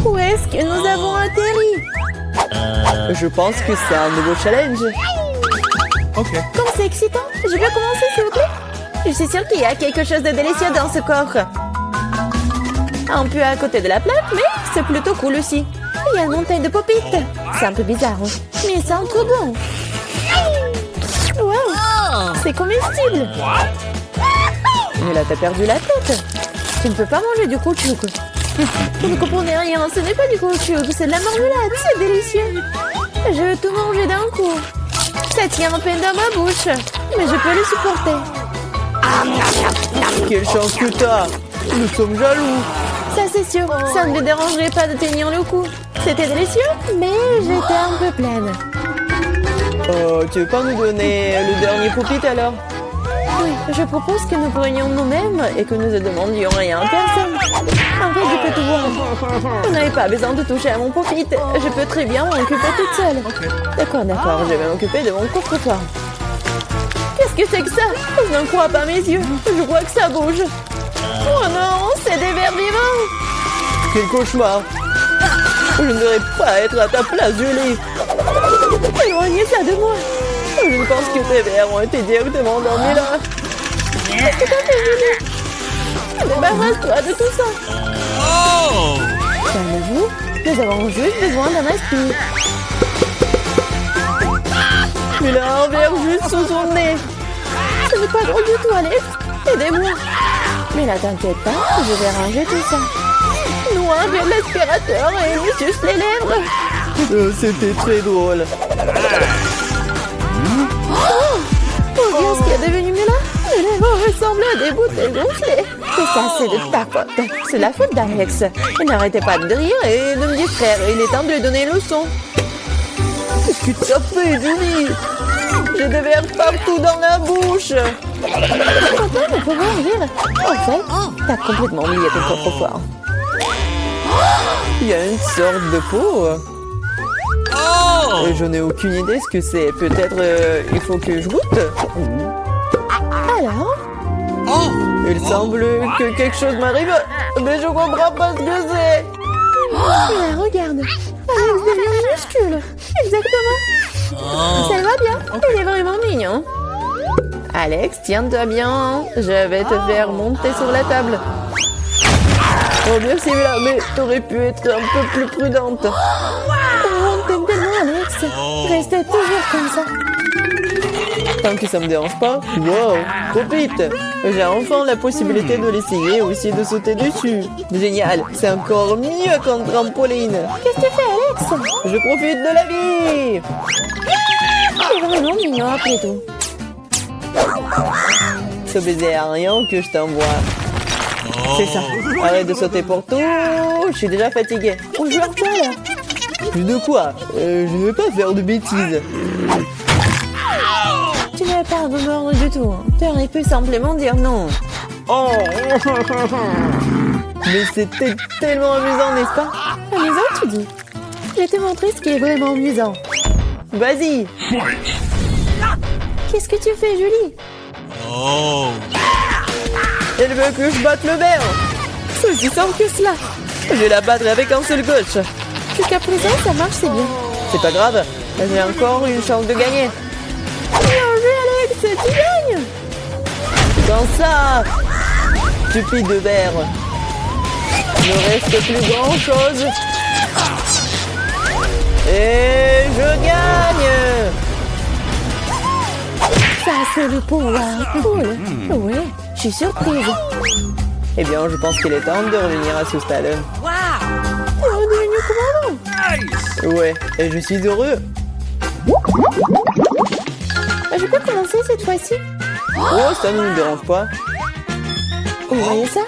Où est-ce que nous avons atterri? Je pense que c'est un nouveau challenge. Comme c'est excitant! Je peux commencer, s'il vous plaît? Je suis sûre qu'il y a quelque chose de délicieux dans ce coffre. Un peu à côté de la plaque, mais c'est plutôt cool aussi. Il y a une montagne de popites. C'est un peu bizarre, hein, mais ça sent trop bon. Wow! C'est comestible. Mais là, t'as perdu la tête. Tu ne peux pas manger du caoutchouc. Vous ne comprenez rien, ce n'est pas du caoutchouc, c'est de la marmelade, c'est délicieux. Je veux tout manger d'un coup. Ça tient à peine dans ma bouche, mais je peux le supporter. Quelle chance que t'as! Nous sommes jaloux! Ça c'est sûr, ça ne me dérangerait pas de tenir le coup. C'était délicieux, mais j'étais un peu pleine. Oh, tu veux pas nous donner le dernier poupit alors? Oui, je propose que nous prenions nous-mêmes et que nous ne demandions rien à personne. En fait, je peux tout voir. Vous n'avez pas besoin de toucher à mon poupit. Je peux très bien m'en occuper toute seule. D'accord, je vais m'occuper de mon coffre-fort. Qu'est-ce que c'est que ça? Je n'en crois pas mes yeux. Je vois que ça bouge. Oh non, c'est des vers vivants. Quel cauchemar! Je ne devrais pas être à ta place, Julie! Éloignez ça de moi. Je pense que tes vers ont été directement endormis là! Qu'est-ce que t'as fait, Julie? Débarrasse-toi de tout ça. Calmez-vous, nous avons juste besoin d'un aspire. Il a un verre juste sous son nez! Ce n'est pas drôle du tout, Alex. Aidez-moi. Mais là, t'inquiète pas, je vais ranger tout ça. Nous, avec l'aspirateur et nous suce les lèvres. C'était très drôle! Oh, regarde ce qui est devenu mieux là. Mes lèvres ressemblent à des bouteilles gonflées. Tout ça, c'est de ta faute. C'est la faute d'Alex. Il n'arrêtait pas de rire et de me distraire. Il est temps de lui donner une leçon. Qu'est-ce que tu as fait, Julie? J'ai des verres partout dans la bouche! Pourquoi ne pouvons rire? En fait, t'as complètement oublié ton coffre-fort. Il y a une sorte de peau. Et je n'ai aucune idée ce que c'est. Peut-être il faut que je goûte. Alors? Il semble que quelque chose m'arrive, mais je comprends pas ce que c'est. Là, regarde. Alex devient minuscule. Exactement. Ça va bien. Il est vraiment mignon. Alex, tiens-toi bien. Je vais te faire monter sur la table. Oh merci, mais t'aurais pu être un peu plus prudente. Oh, t'aimes tellement, Alex. Restez toujours comme ça. Tant que ça me dérange pas. Wow, trop vite. J'ai enfin la possibilité de l'essayer et aussi de sauter dessus. Génial, c'est encore mieux qu'un trampoline. Qu'est-ce que tu fais, Alex? Je profite de la vie. C'est vraiment mignon après tout. Ce baiser aérien que je t'envoie. C'est ça. Arrête de sauter pour tout. Je suis déjà fatiguée. On joue à quoi là? Plus de quoi? Je ne veux pas faire de bêtises. Tu n'avais pas à me mordre du tout. Tu aurais pu simplement dire non. Oh. Mais c'était tellement amusant, n'est-ce pas? Amusant, tu dis? Je vais te montrer ce qui est vraiment amusant. Vas-y. Qu'est-ce que tu fais, Julie? Elle veut que je batte le verre. C'est aussi simple que cela. Je vais la battre avec un seul coach. Jusqu'à présent, ça marche, c'est bien. C'est pas grave. J'ai encore une chance de gagner. Bien joué, Alex, tu gagnes. Dans ça, stupide de verre. Il ne reste plus grand chose. Et je gagne. Ça, c'est le pouvoir. Cool. Ouais, je suis surprise. Eh bien, je pense qu'il est temps de revenir à ce stade. T'es redevenu comme avant. Ouais, et je suis heureux. Je peux commencer cette fois-ci? Oh, ça ne nous dérange pas. Vous voyez ça?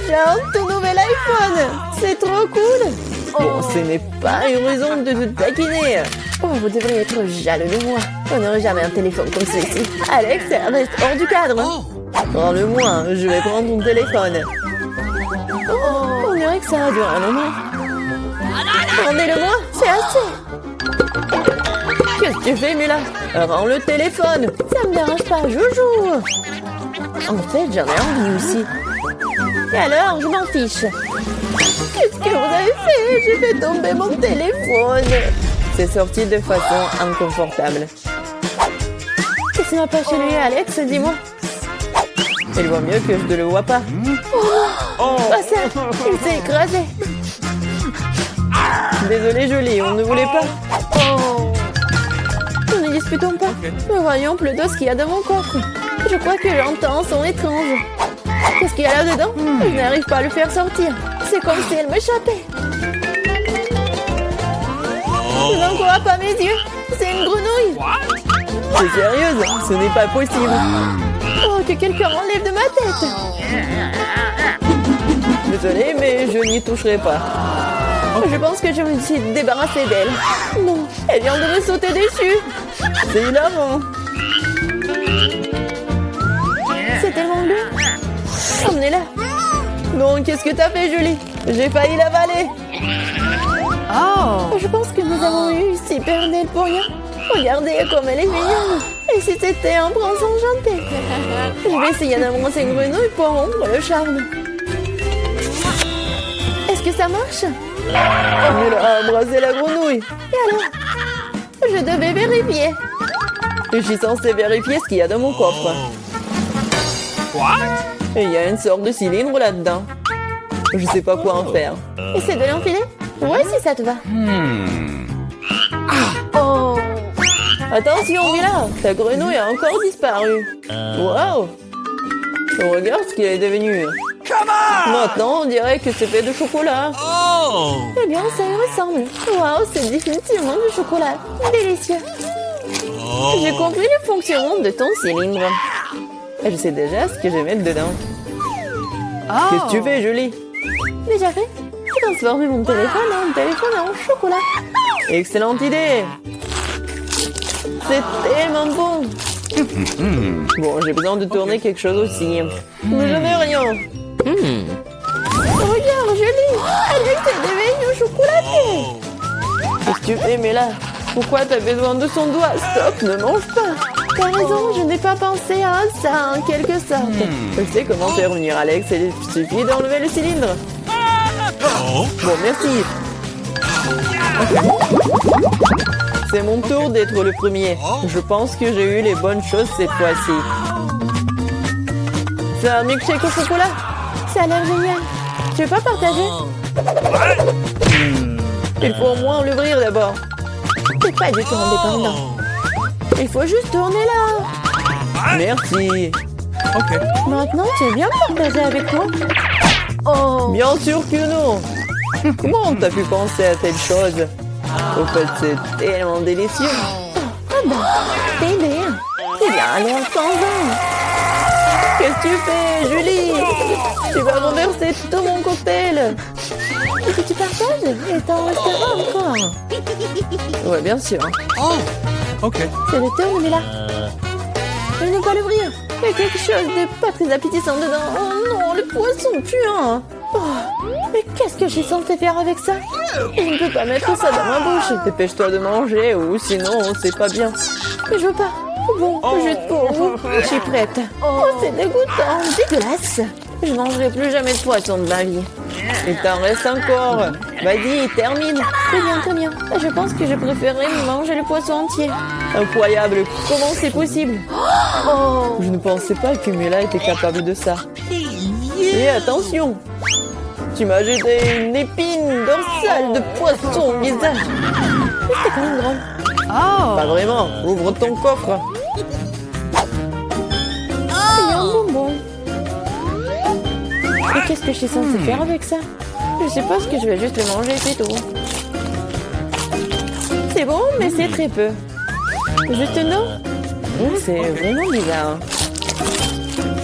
J'ai un tout nouvel iPhone. C'est trop cool. Bon, ce n'est pas une raison de te taquiner. Oh, vous devriez être jaloux de moi. On n'aurait jamais un téléphone comme celui-ci. Alex, reste hors du cadre. Prends-le-moi, je vais prendre ton téléphone. Oh, on dirait que ça a duré un moment. Rendez-le-moi, c'est assez. Qu'est-ce que tu fais, Mila? Rends le téléphone. Ça me dérange pas, joujou. En fait, j'en ai envie aussi. Et alors, je m'en fiche. Qu'est-ce que vous avez fait? J'ai fait tomber mon téléphone. C'est sorti de façon inconfortable. Qu'est-ce qui m'a pas chez lui, Alex? Dis-moi. Il vaut mieux que je ne le vois pas. Pas ça. Il s'est écrasé. Désolé, Julie, on ne voulait pas. Ne disputons pas. Mais voyons plutôt ce qu'il y a dans mon coffre. Je crois que j'entends un son étrange. Qu'est-ce qu'il y a là-dedans? Je n'arrive pas à le faire sortir. C'est comme si elle m'échappait. Je n'en crois pas mes yeux. C'est une grenouille. C'est sérieuse? Ce n'est pas possible. Oh, que quelqu'un enlève de ma tête. Désolé, mais je n'y toucherai pas. Je pense que je me suis débarrassée d'elle. Non, elle vient de me sauter dessus. C'est hilarant. C'est tellement bleu. Emmenez-la. Non, qu'est-ce que t'as fait, Julie? J'ai failli l'avaler. Je pense que nous avons eu super net pour rien. Regardez comme elle est mignonne. Et si c'était un prince enchanté? Je vais essayer d'embrasser une grenouille pour rompre le charme. Est-ce que ça marche? Il a embrassé la grenouille. Et alors? Je devais vérifier. Je suis censée vérifier ce qu'il y a dans mon coffre. Et il y a une sorte de cylindre là-dedans. Je sais pas quoi en faire. Essaie de l'enfiler? Ouais, si ça te va. Attention, Mila, ta grenouille a encore disparu. Waouh! Regarde ce qu'il est devenu. Maintenant, on dirait que c'est fait de chocolat. Eh bien, ça y ressemble. Waouh, c'est définitivement du chocolat. Délicieux. J'ai compris le fonctionnement de ton cylindre. Et je sais déjà ce que je vais mettre dedans. Qu'est-ce que tu fais, Julie? Déjà fait? J'ai transformé mon téléphone en chocolat. Excellente idée! C'est tellement bon! Bon, j'ai besoin de tourner quelque chose aussi. Mais je n'ai rien. Regarde, Julie! Alex est devenu chocolaté! Qu'est-ce que tu fais, Mela? Pourquoi t'as besoin de son doigt? Stop, ne mange pas! T'as raison, je n'ai pas pensé à ça en quelque sorte. Je sais comment faire venir Alex, il suffit d'enlever le cylindre. Bon, merci. C'est mon tour d'être le premier. Je pense que j'ai eu les bonnes choses cette fois-ci. C'est un milkshake au chocolat. Ça a l'air génial. Tu veux pas partager? Il faut au moins l'ouvrir d'abord. T'es pas du tout indépendant. Il faut juste tourner là. Merci. Maintenant, tu veux bien partager avec moi? Bien sûr que non. Comment t'as pu penser à telle chose? Au fait, c'est tellement délicieux. Ah bah, t'es bien. C'est bien, alors sans. Qu'est-ce que tu fais, Julie? Tu vas renverser tout mon cocktail. Est-ce que tu partages? Et t'en resteras encore. Ouais, bien sûr. C'est le tour, mais là. Je ne peux pas l'ouvrir. Il y a quelque chose de pas très appétissant dedans. Oh non, le poisson puant. Oh, mais qu'est-ce que je suis censée faire avec ça? Je ne peux pas mettre ça dans ma bouche. Dépêche-toi de manger ou sinon c'est pas bien. Mais je veux pas. Bon, juste pour vous. Je suis prête. Oh, c'est dégoûtant. Dégueulasse. Je ne mangerai plus jamais de poisson de ma vie. Il t'en reste encore. Vas-y, termine. Très bien. Je pense que je préférerais manger le poisson entier. Incroyable. Comment c'est possible? Je ne pensais pas que Mila était capable de ça. Et attention, tu m'as jeté une épine dorsale de poisson au visage. C'était quand même drôle. Pas vraiment. Ouvre ton coffre. Il y a un bonbon. Et qu'est-ce que je suis censée faire avec ça? Je suppose que je vais juste le manger, c'est tout. C'est bon, mais c'est très peu. Juste non? C'est vraiment bizarre.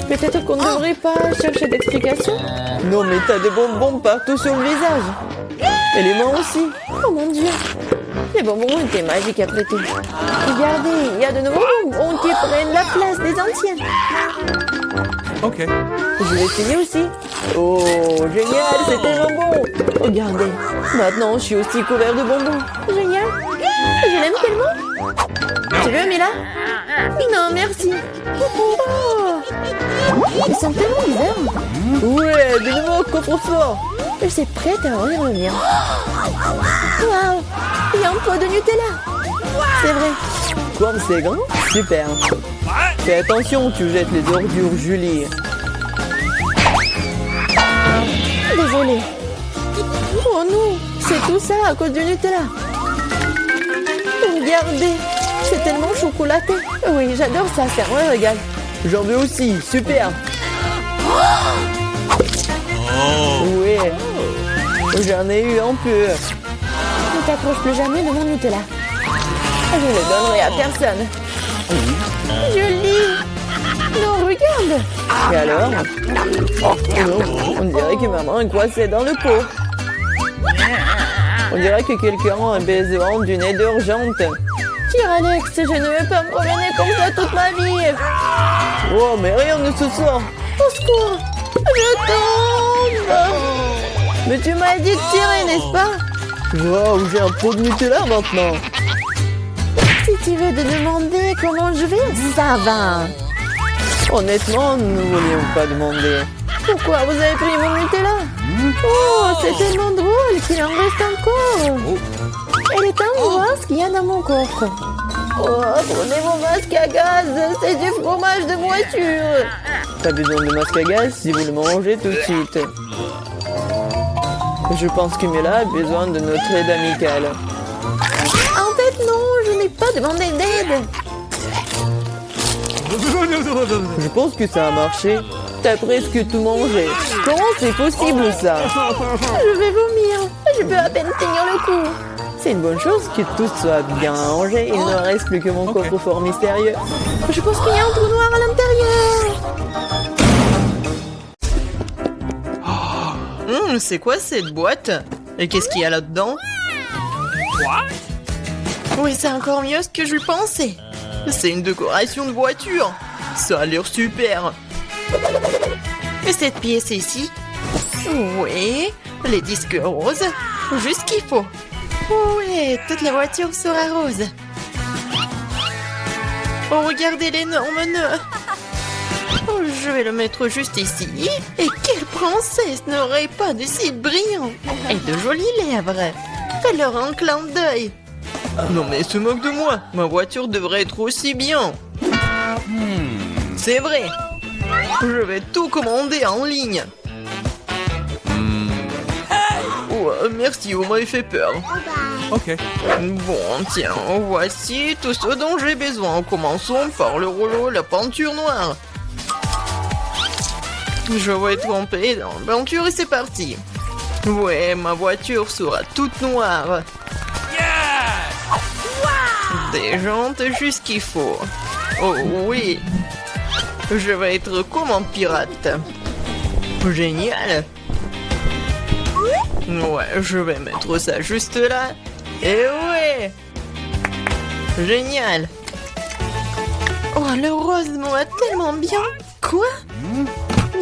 Peut-être qu'on ne devrait pas chercher d'explications. Non, mais t'as des bonbons partout sur le visage. Et les mains aussi. Oh mon Dieu. Les bonbons étaient magiques après tout. Regardez, il y a de nouveaux bonbons qui prennent la place des anciens. Je vais essayer aussi. Oh, génial, c'est tellement bon. Regardez, maintenant je suis aussi couvert de bonbons. Génial. Je l'aime tellement. Tu veux, Mila? Non, merci. Oh. Ils sont tellement bizarres. Ouais, de nouveau, coffre-fort. Je suis prête à ouvrir le mien. Waouh! Il y a un pot de Nutella. C'est vrai. Comme c'est grand, super. Fais attention, tu jettes les ordures, Julie. Désolée. Oh non, c'est tout ça à cause du Nutella. Regardez, c'est tellement chocolaté. Oui, j'adore ça, c'est un vrai régal. J'en veux aussi, super. Ouais, j'en ai eu un peu. Ne t'approche plus jamais de mon Nutella. Je ne le donnerai à personne. Julie! Non, regarde! Et alors? Oh non, on dirait que maman est coincée dans le pot. On dirait que quelqu'un a besoin d'une aide urgente. Tire, Alex, je ne veux pas me promener comme ça toute ma vie. Oh, mais rien ne se sort. Au secours! Je tombe! Mais tu m'as dit de tirer, n'est-ce pas? Wow, j'ai un pot de Nutella maintenant. Si tu veux te demander comment je vais, ça va. Honnêtement, nous ne voulions pas demander. Pourquoi vous avez pris mon Nutella? Oh, c'est tellement drôle qu'il en reste encore. Elle est ce qu'il y a dans mon coffre. Oh, prenez mon masque à gaz, c'est du fromage de voiture. Pas besoin de masque à gaz si vous le mangez tout de suite. Je pense que Mila a besoin de notre aide amicale. En fait, non, je n'ai pas demandé d'aide. Je pense que ça a marché. T'as presque tout mangé. Comment c'est possible ça? Je vais vomir. Je peux à peine tenir le coup. C'est une bonne chose que tout soit bien rangé. Il ne reste plus que mon coffre-fort mystérieux. Je pense qu'il y a un trou noir à l'intérieur. C'est quoi cette boîte? Et qu'est-ce qu'il y a là-dedans? Oui, c'est encore mieux ce que je pensais. C'est une décoration de voiture. Ça a l'air super. Et cette pièce ici? Oui, les disques roses. Juste ce qu'il faut. Oui, toute la voiture sera rose. Oh, regardez l'énorme nœud. Oh, je vais le mettre juste ici. Et quelle princesse n'aurait pas de cils brillants et de jolies lèvres? Fais-leur un clin d'œil. Non mais se moque de moi. Ma voiture devrait être aussi bien. C'est vrai. Je vais tout commander en ligne. Oh, merci, vous m'avez fait peur. Ok. Bon, tiens, voici tout ce dont j'ai besoin. Commençons par le rouleau, la peinture noire. Je vais tremper dans la peinture et c'est parti. Ouais, ma voiture sera toute noire. Des jantes juste qu'il faut. Oh oui. Je vais être comme un pirate. Génial. Ouais, je vais mettre ça juste là. Et ouais. Génial. Oh, le rose me va tellement bien. Quoi?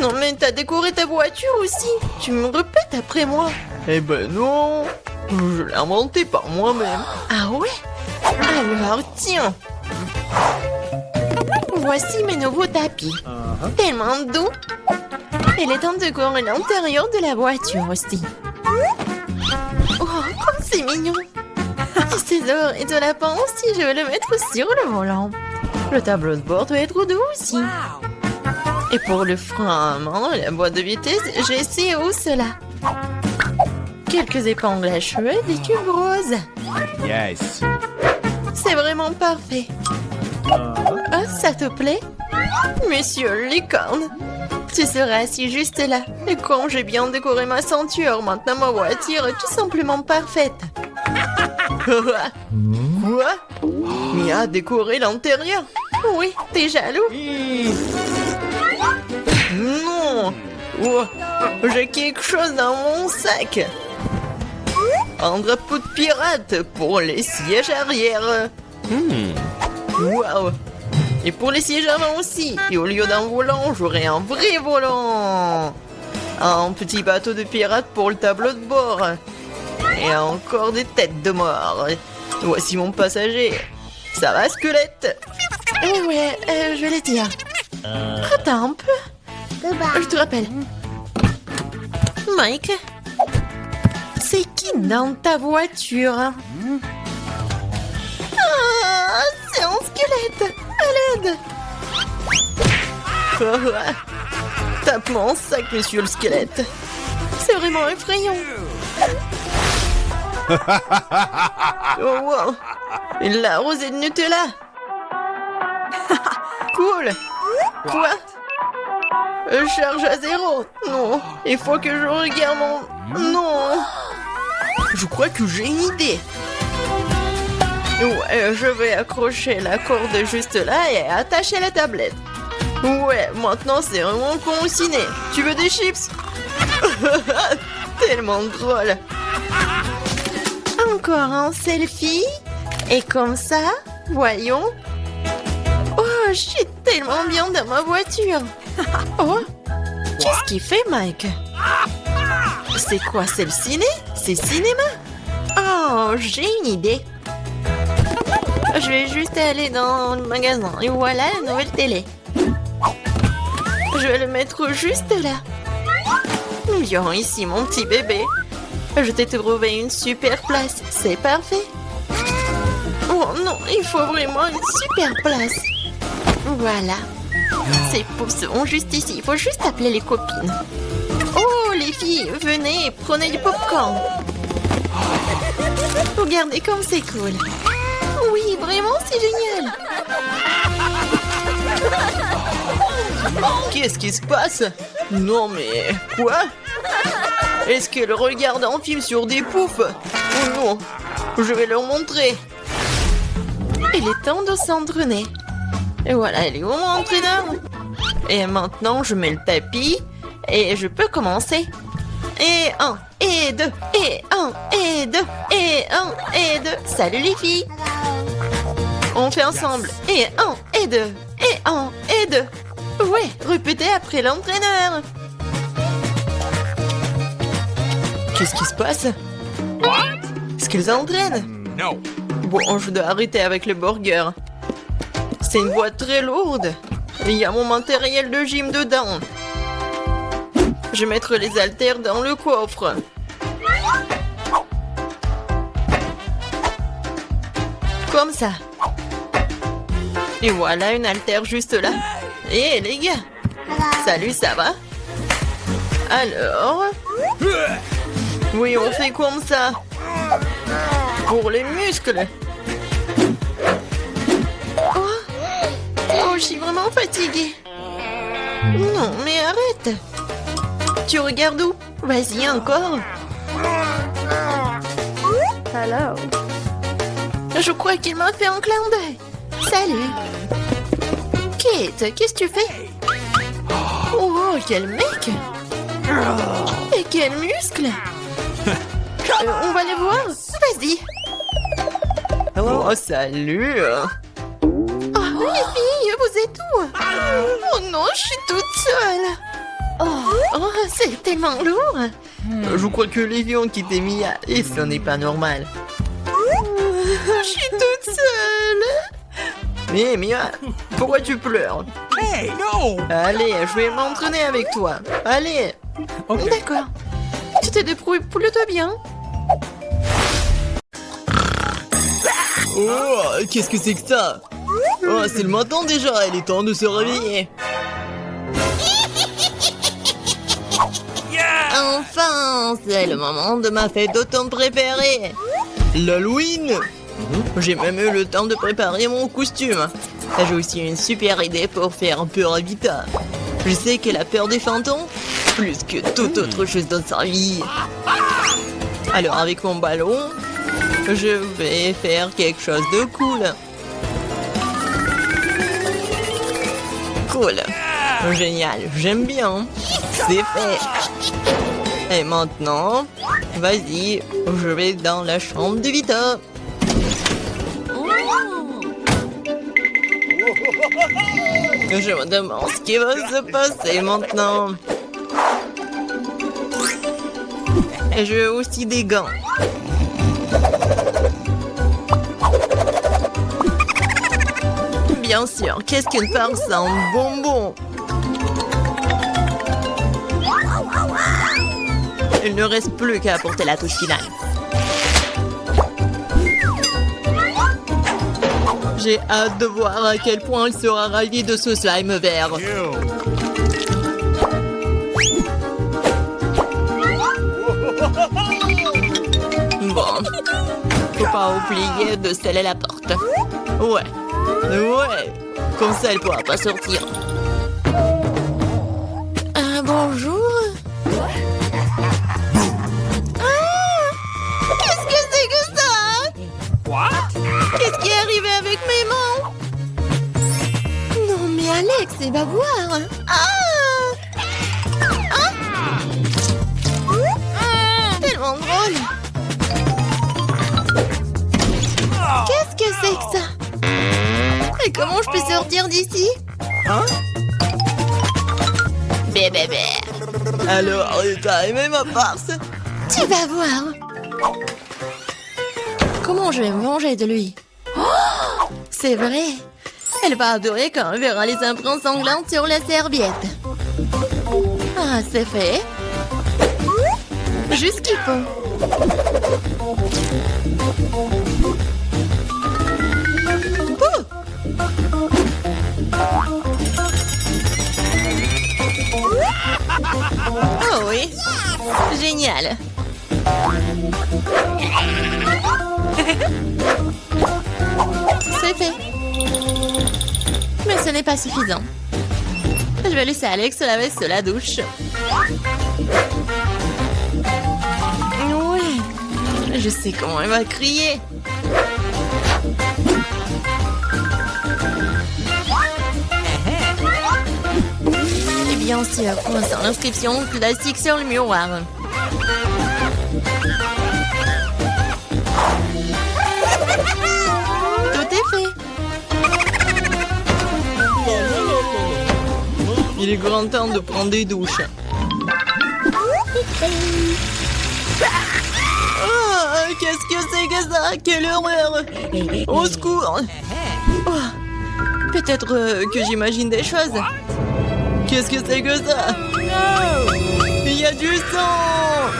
Non mais t'as décoré ta voiture aussi. Tu me répètes après moi. Eh ben non. Je l'ai inventé par moi-même. Ah ouais? Alors tiens. Voici mes nouveaux tapis. Tellement doux. Et les temps de décorer l'intérieur de la voiture aussi. Oh, comme c'est mignon. Et ces d'or et de lapin aussi, je vais le mettre sur le volant. Le tableau de bord doit être doux aussi. Et pour le frein à main et la boîte de vitesse, j'ai ces hausses-là. Quelques épingles à cheveux et des cubes roses. Yes. C'est vraiment parfait. Ah, ça te plaît? Monsieur Licorne, tu seras assis juste là. Et comme j'ai bien décoré ma ceinture, maintenant ma voiture est tout simplement parfaite. Quoi? Mia a décoré l'intérieur? Oui, t'es jaloux? Non. Oh, j'ai quelque chose dans mon sac. Un drapeau de pirate pour les sièges arrière. Wow. Et pour les sièges avant aussi. Et au lieu d'un volant, j'aurai un vrai volant. Un petit bateau de pirate pour le tableau de bord. Et encore des têtes de mort. Voici mon passager. Ça va, squelette? Ouais, je vais les dire. Attends un peu. Je te rappelle. Mike, c'est qui dans ta voiture? Ah, c'est un squelette. À l'aide. Tape mon sac, monsieur le squelette. C'est vraiment effrayant. Oh wow. La rosée de Nutella. Cool. Quoi? Charge à 0. Non, il faut que je regarde mon... Non. Je crois que j'ai une idée. Ouais, je vais accrocher la corde juste là et attacher la tablette. Ouais, maintenant c'est vraiment con au ciné. Tu veux des chips? Tellement drôle. Encore un selfie. Et comme ça, voyons. Oh, je suis tellement bien dans ma voiture. Oh, qu'est-ce qu'il fait, Mike? C'est quoi, c'est le ciné? C'est cinéma? Oh, j'ai une idée. Je vais juste aller dans le magasin. Et voilà la nouvelle télé. Je vais le mettre juste là. Viens ici, mon petit bébé. Je t'ai trouvé une super place. C'est parfait. Oh non, il faut vraiment une super place. Voilà. Ces poufs sont juste ici. Il faut juste appeler les copines. Oh, les filles, venez, prenez du popcorn. Regardez comme c'est cool. Oui, vraiment, c'est génial. Qu'est-ce qui se passe? Non, mais... Quoi? Est-ce qu'elle regarde un film sur des poufs? Oh non, je vais leur montrer. Il est temps de s'entraîner. Et voilà, elle est où mon entraîneur? Et maintenant, je mets le tapis et je peux commencer. Et 1, et 2, et 1, et 2, et 1, et 2. Salut les filles. On fait ensemble. Et 1, et 2, et 1, et 2. Ouais, répétez après l'entraîneur. Qu'est-ce qui se passe? Est-ce qu'ils entraînent? No. Bon, je dois arrêter avec le burger. C'est une boîte très lourde. Il y a mon matériel de gym dedans. Je vais mettre les haltères dans le coffre. Comme ça. Et voilà une haltère juste là. Et les gars. Salut, ça va? Alors? Oui, on fait comme ça. Pour les muscles. Oh, je suis vraiment fatiguée. Non, mais arrête. Tu regardes où? Vas-y, encore. Hello. Je crois qu'il m'a fait un clin d'œil. Salut. Kate, qu'est-ce que tu fais? Oh, quel mec. Et quel muscle. On va les voir. Vas-y. Oh, salut. Oh, les filles, vous êtes où? Oh non, je suis toute seule. Oh, c'est tellement lourd. Je crois que les filles ont quitté Mia et ce n'est pas normal. Je suis toute seule. Mais Mia, pourquoi tu pleures? Hey, no. Allez, je vais m'entraîner avec toi. Allez. Ok. D'accord. Tu te débrouilles plutôt bien. Oh, qu'est-ce que c'est que ça? Oh, c'est le matin déjà, il est temps de se réveiller. Enfin, c'est le moment de ma fête d'automne préférée. L'Halloween. J'ai même eu le temps de préparer mon costume. J'ai aussi une super idée pour faire un peu Ravita. Je sais qu'elle a peur des fantômes plus que toute autre chose dans sa vie. Alors avec mon ballon, je vais faire quelque chose de cool. Cool. Génial, j'aime bien. C'est fait. Et maintenant, vas-y, je vais dans la chambre de Vita. Je me demande ce qui va se passer maintenant. Et je veux aussi des gants. Bien sûr, qu'est-ce qu'une farce en bonbon? Il ne reste plus qu'à apporter la touche finale. J'ai hâte de voir à quel point il sera ravi de ce slime vert. Bon, faut pas oublier de sceller la porte. Ouais, comme ça elle pourra pas sortir. Bonjour. Qu'est-ce que c'est que ça? Qu'est-ce qui est arrivé avec mes mains? Non mais Alex, il va voir. Tellement drôle. Qu'est-ce que c'est que ça? Et comment je peux sortir d'ici? Bébé. Alors, t'as aimé ma farce? Tu vas voir. Comment je vais me venger de lui? C'est vrai. Elle va adorer quand elle verra les empreintes sanglantes sur la serviette. Ah, c'est fait. Juste ce qu'il faut. Oh oui. Génial. C'est fait. Mais ce n'est pas suffisant. Je vais laisser Alex se laver sous la douche. Ouais. Je sais comment elle va crier. Et bien sûr, sans l'inscription classique sur le miroir. Tout est fait. Il est grand temps de prendre des douches. Oh, qu'est-ce que c'est que ça? Quelle horreur! Au secours! Oh, peut-être que j'imagine des choses. Qu'est-ce que c'est que ça? Il y a du sang!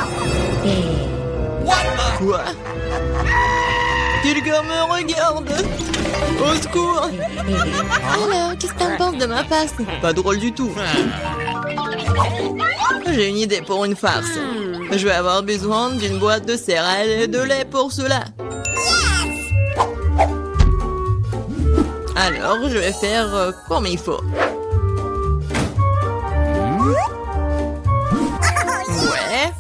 Quoi? Quelqu'un me regarde! Au secours! Alors, qu'est-ce que t'en penses de ma face? Pas drôle du tout. J'ai une idée pour une farce. Je vais avoir besoin d'une boîte de céréales et de lait pour cela. Alors, je vais faire comme il faut. Ouais.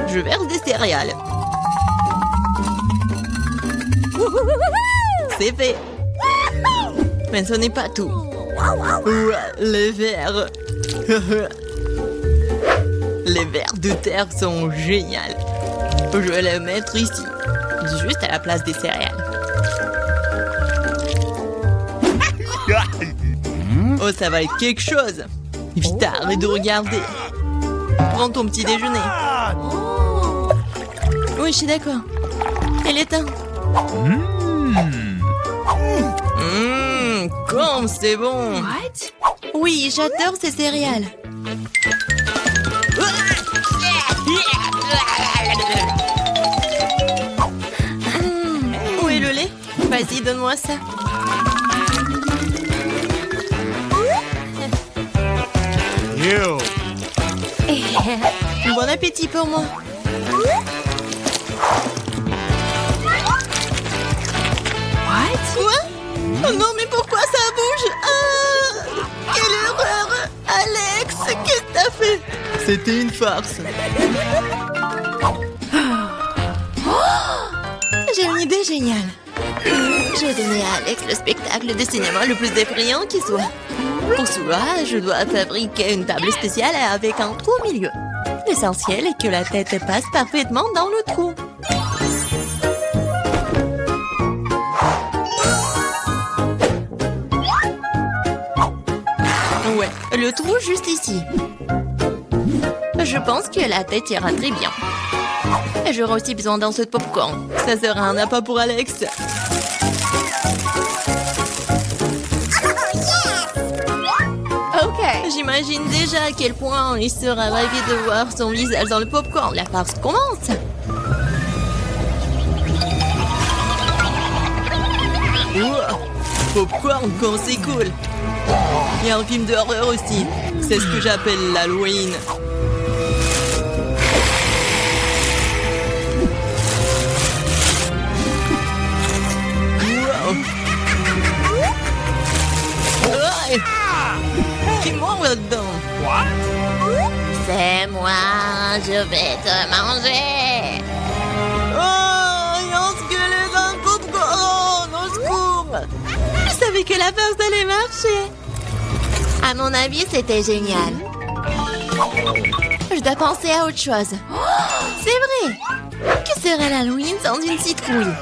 Je verse des céréales. C'est fait. Mais ce n'est pas tout. Ouais, les vers. Les vers de terre sont géniaux. Je vais les mettre ici, juste à la place des céréales. Oh, ça va être quelque chose. Vite, arrête de regarder. Prends ton petit déjeuner. Oui, je suis d'accord. Elle est teinte. Comme c'est bon. Oui, j'adore ces céréales. Où est le lait? Vas-y, donne-moi ça. Bon appétit pour moi. Quoi? Oh non, mais pourquoi ça bouge? Quelle erreur! Alex, qu'est-ce que t'as fait? C'était une farce. J'ai une idée géniale. Je vais donner à Alex le spectacle de cinéma le plus effrayant qui soit. Pour cela, je dois fabriquer une table spéciale avec un trou au milieu. L'essentiel est que la tête passe parfaitement dans le trou. Ouais, le trou juste ici. Je pense que la tête ira très bien. J'aurai aussi besoin d'un seau de popcorn. Ça sera un appât pour Alex. Ok. J'imagine déjà à quel point il sera ravi de voir son visage dans le popcorn. La farce commence. Ouah, popcorn quand c'est cool. Il y a un film d'horreur aussi. C'est ce que j'appelle l'Halloween. Ouais. Qui mord là-dedans? C'est moi, je vais te manger. Oh, il y a un squelette dans le popcorn, au secours. Je savais que la farce allait marcher. À mon avis, c'était génial. Je dois penser à autre chose. Oh, c'est vrai. Que serait l'Halloween sans une citrouille?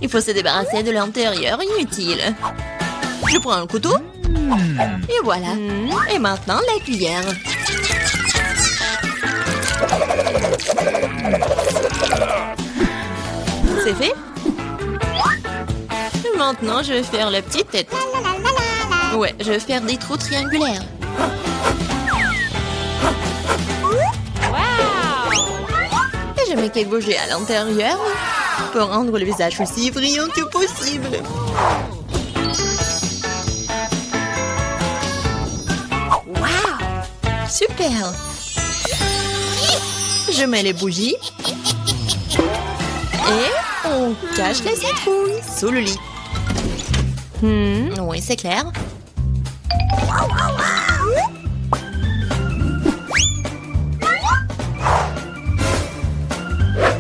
Il faut se débarrasser de l'intérieur inutile. Je prends un couteau. Et voilà. Et maintenant, la cuillère. C'est fait. Et maintenant, je vais faire la petite tête. Ouais, je vais faire des trous triangulaires. Et je mets quelques bougies à l'intérieur pour rendre le visage aussi brillant que possible. Wow! Super! Je mets les bougies et on cache les citrouilles sous le lit. Oui, c'est clair.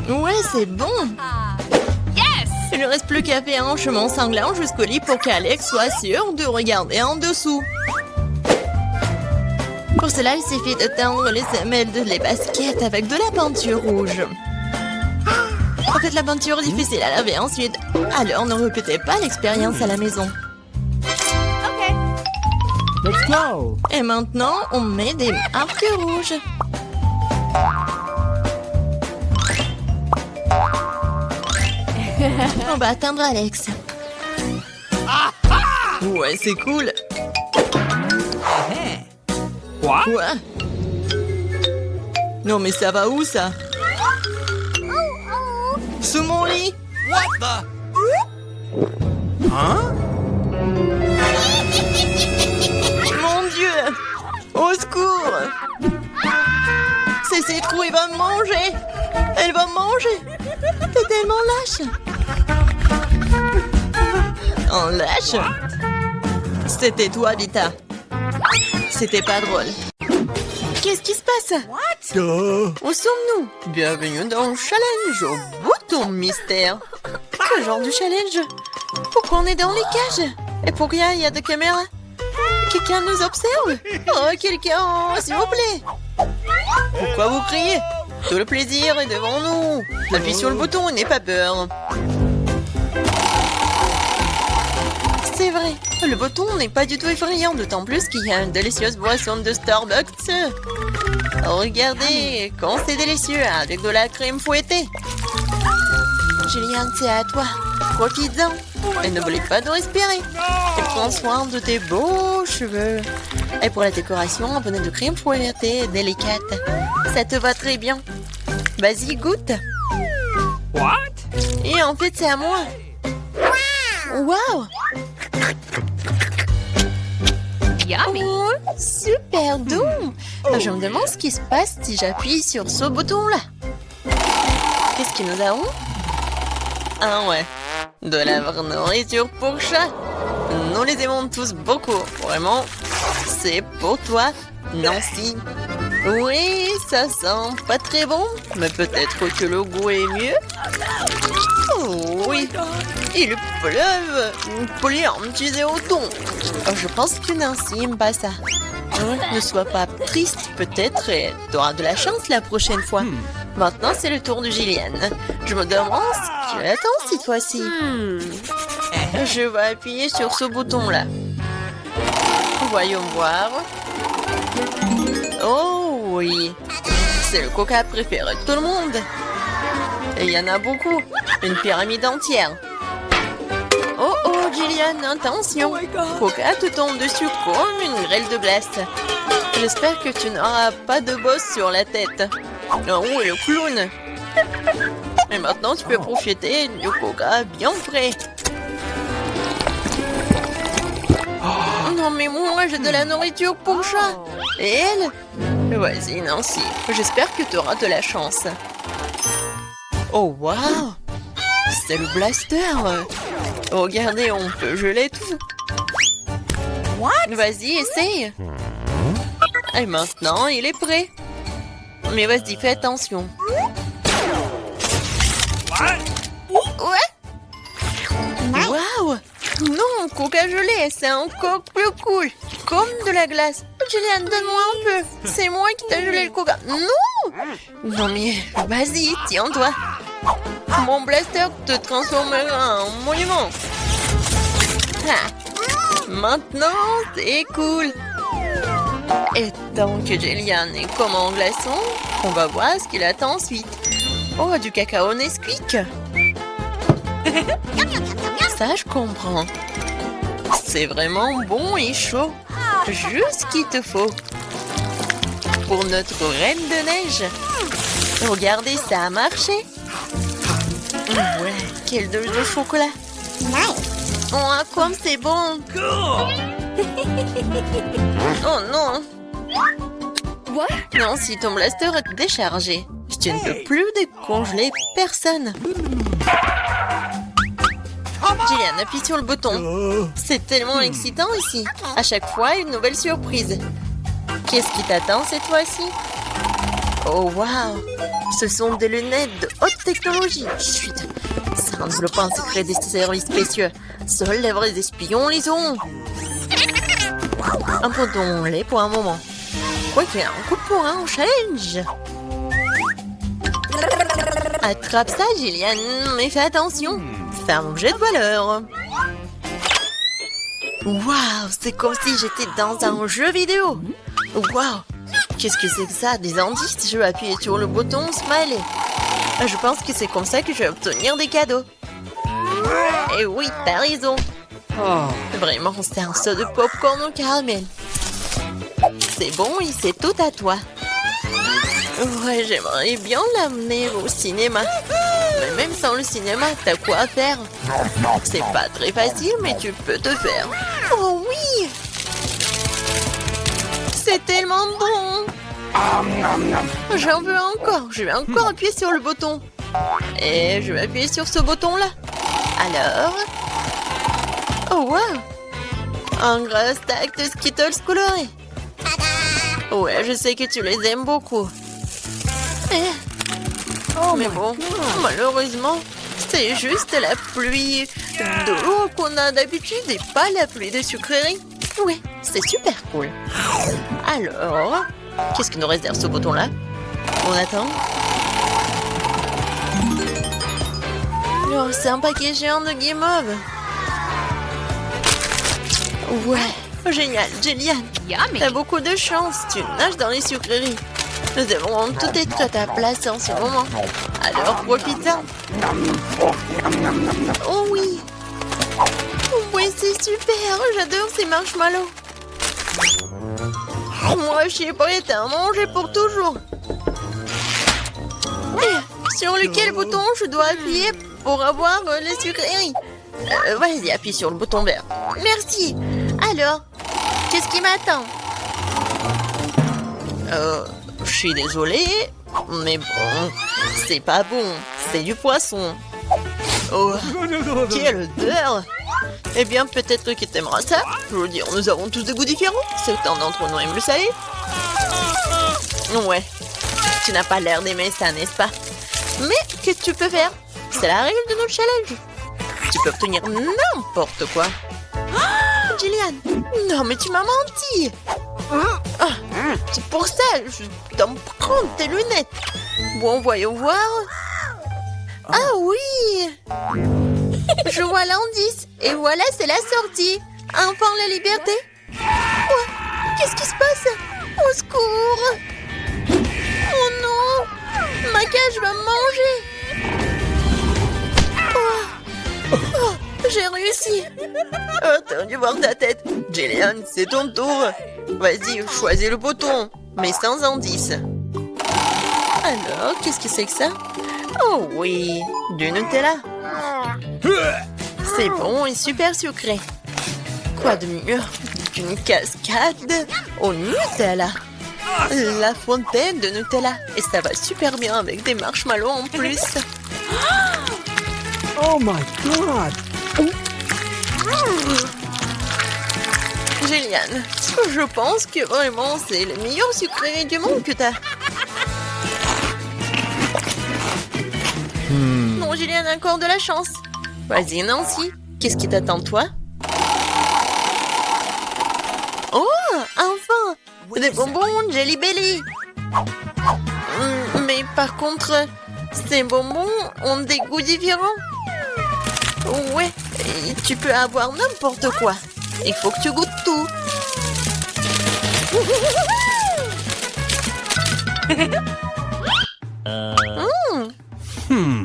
Ouais, c'est bon. Yes! Il ne reste plus qu'à faire un chemin sanglant jusqu'au lit pour qu'Alex soit sûr de regarder en dessous. Pour cela, il suffit de teindre les semelles les baskets avec de la peinture rouge. En fait, la peinture est difficile à laver ensuite. Alors, ne répétez pas l'expérience à la maison. Let's go. Et maintenant, on met des marques rouges. On va atteindre Alex. Ouais, c'est cool. Quoi? Quoi? Non, mais ça va où, ça? Sous mon lit? What the? Hein? Mon Dieu! Au secours! C'est cette trous, elle va me manger! Elle va me manger! T'es tellement lâche! En lâche? C'était toi, Vita. C'était pas drôle. Qu'est-ce qui se passe? Où sommes-nous? Bienvenue dans le challenge au bouton mystère. Quel genre de challenge? Pourquoi on est dans les cages? Et pourquoi il y a des caméras? Quelqu'un nous observe? Oh, quelqu'un, s'il vous plaît! Pourquoi vous criez? Tout le plaisir est devant nous. Appuie sur le bouton et n'aie pas peur. C'est vrai, le bouton n'est pas du tout effrayant, d'autant plus qu'il y a une délicieuse boisson de Starbucks. Regardez, quand c'est délicieux, avec de la crème fouettée. Julien, c'est à toi. Profites-en. Et n'oublie pas de respirer. Et prends soin de tes beaux cheveux. Et pour la décoration, un peu de crème fouettée délicate. Ça te va très bien. Vas-y, goûte. What? Et en fait, c'est à moi. Waouh! Yummy. Oh, super doux. Je me demande ce qui se passe si j'appuie sur ce bouton-là. Qu'est-ce que nous avons? Ah ouais, de la vraie nourriture pour chat. Nous les aimons tous beaucoup. Vraiment, c'est pour toi, Nancy. Oui, ça sent pas très bon, mais peut-être que le goût est mieux. Oh oui, il pleuve. Plein, tu es au thon. Je pense que Nancy aime pas ça. Ne sois pas triste, peut-être tu auras de la chance la prochaine fois. Maintenant, c'est le tour de Gillian. Je me demande ce qu'il attend cette fois-ci. Je vais appuyer sur ce bouton-là. Voyons voir. Oh oui, c'est le coca préféré de tout le monde. Et il y en a beaucoup, une pyramide entière. Oh oh, Jillian, attention. Coca te tombe dessus comme une grêle de glace. J'espère que tu n'auras pas de bosse sur la tête. Oh, le clown. Et maintenant, tu peux profiter du Coca bien frais. Non, mais moi, j'ai de la nourriture pour chat. Et elle? Vas-y, Nancy. J'espère que tu auras de la chance. Oh, waouh! C'est le blaster. Regardez, on peut geler tout. Vas-y, essaye. Et maintenant, il est prêt. Mais vas-y, fais attention. Ouais. Waouh! Non, Coca gelé, c'est encore plus cool. Comme de la glace. Jillian, donne-moi un peu. C'est moi qui t'ai gelé le Coca. Non! Non mais, vas-y, tiens-toi. Mon blaster te transformera en monument. Ah. Maintenant, c'est cool. Et tant que Jillian est comme en glaçon, on va voir ce qu'il attend ensuite. Oh, du cacao Nesquik. Ça, je comprends. C'est vraiment bon et chaud. Juste ce qu'il te faut. Pour notre reine de neige. Regardez, ça a marché. Ouais, quelle dose de chocolat. Oh, comme c'est bon. Oh non. Non, si ton blaster est déchargé, tu ne peux plus décongeler personne. Jillian, appuie sur le bouton. C'est tellement excitant ici. À chaque fois, une nouvelle surprise. Qu'est-ce qui t'attend cette fois-ci? Oh, waouh! Ce sont des lunettes de haute technologie. Chut! Ça ne veut pas un secret des services spéciaux. Seuls les vrais espions les ont. Abandonnons-les pour un moment. Quoi qu'il y ait un coup de poing au challenge. Attrape ça, Jillian, mais fais attention. C'est un objet de valeur. Waouh, c'est comme si j'étais dans un jeu vidéo. Waouh, qu'est-ce que c'est que ça? Des indices? Je vais appuyer sur le bouton Smiley. Je pense que c'est comme ça que je vais obtenir des cadeaux. Et oui, t'as raison. Vraiment, c'est un saut de popcorn au caramel. C'est bon et c'est tout à toi. Ouais, j'aimerais bien l'amener au cinéma. Mais même sans le cinéma, t'as quoi à faire? C'est pas très facile, mais tu peux te faire. Oh oui! C'est tellement bon! J'en veux encore. Je vais encore appuyer sur le bouton. Et je vais appuyer sur ce bouton-là. Alors... Oh, wow! Un gros stack de Skittles colorés. Ouais, je sais que tu les aimes beaucoup. Mais bon, malheureusement, c'est juste la pluie d'eau qu'on a d'habitude et pas la pluie de sucreries. Ouais, c'est super cool. Alors, qu'est-ce que nous réserve ce bouton-là? On attend. Oh, c'est un paquet géant de guimauve. Ouais, génial, Jillian. T'as beaucoup de chance, tu nages dans les sucreries. Nous devons tout être à ta place en ce moment. Alors profite-en. Oh oui. Oui, c'est super. J'adore ces marshmallows. Moi, je suis prête à manger pour toujours. Sur lequel bouton je dois appuyer pour avoir les sucreries? Vas-y, appuie sur le bouton vert. Merci. Alors, qu'est-ce qui m'attend? Je suis désolée, mais bon, c'est pas bon, c'est du poisson. Oh, quelle odeur! Eh bien, peut-être que t'aimeras ça. Je veux dire, nous avons tous des goûts différents. Certains d'entre nous aiment le salé. Ouais, tu n'as pas l'air d'aimer ça, n'est-ce pas? Mais qu'est-ce que tu peux faire? C'est la règle de notre challenge. Tu peux obtenir n'importe quoi. Oh, Jillian! Non, mais tu m'as menti! C'est pour ça, je dois me prendre tes lunettes. Bon, voyons voir. Ah oui! Je vois l'indice. Et voilà, c'est la sortie. Enfin, la liberté. Oh, qu'est-ce qui se passe? Au secours! Oh non! Ma cage va me manger. Oh, J'ai réussi. Oh, t'as dû voir ta tête. Jillian, c'est ton tour. Vas-y, choisis le bouton, mais sans indice. Alors, qu'est-ce que c'est que ça? Oh oui, du Nutella. C'est bon et super sucré. Quoi de mieux qu'une cascade au Nutella? La fontaine de Nutella. Et ça va super bien avec des marshmallows en plus. Oh my god! Jillian, je pense que vraiment c'est le meilleur sucré du monde que t'as. Non, Jillian a encore de la chance. Vas-y, Nancy, qu'est-ce qui t'attend, toi? Oh, enfin! Des bonbons Jelly Belly. Mais par contre, ces bonbons ont des goûts différents. Ouais, et tu peux avoir n'importe quoi. Il faut que tu goûtes tout.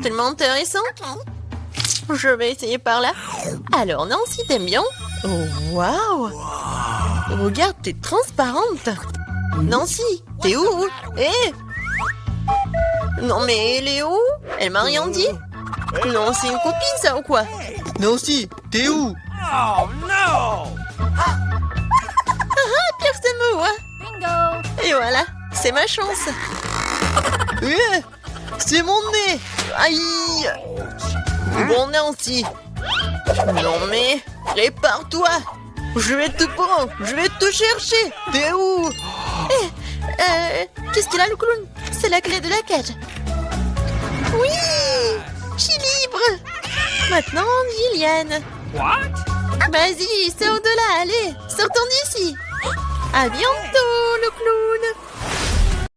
Tellement intéressant. Je vais essayer par là. Alors Nancy, t'aimes bien? Oh, waouh! Regarde, t'es transparente. Nancy, t'es où? Eh! Non mais elle est où? Elle m'a rien dit? Non, c'est une copine ça ou quoi? Nancy, t'es où? Oh no! Personne me voit. Bingo! Et voilà, c'est ma chance. C'est mon nez. Aïe. Bon Nancy. Non mais, répare-toi. Je vais te prendre, je vais te chercher. T'es où? Qu'est-ce qu'il a le clown? C'est la clé de la cage. Oui, je suis libre. Maintenant, Jillian. What? Vas-y, sors de là, allez, sortons d'ici. À bientôt, le clown.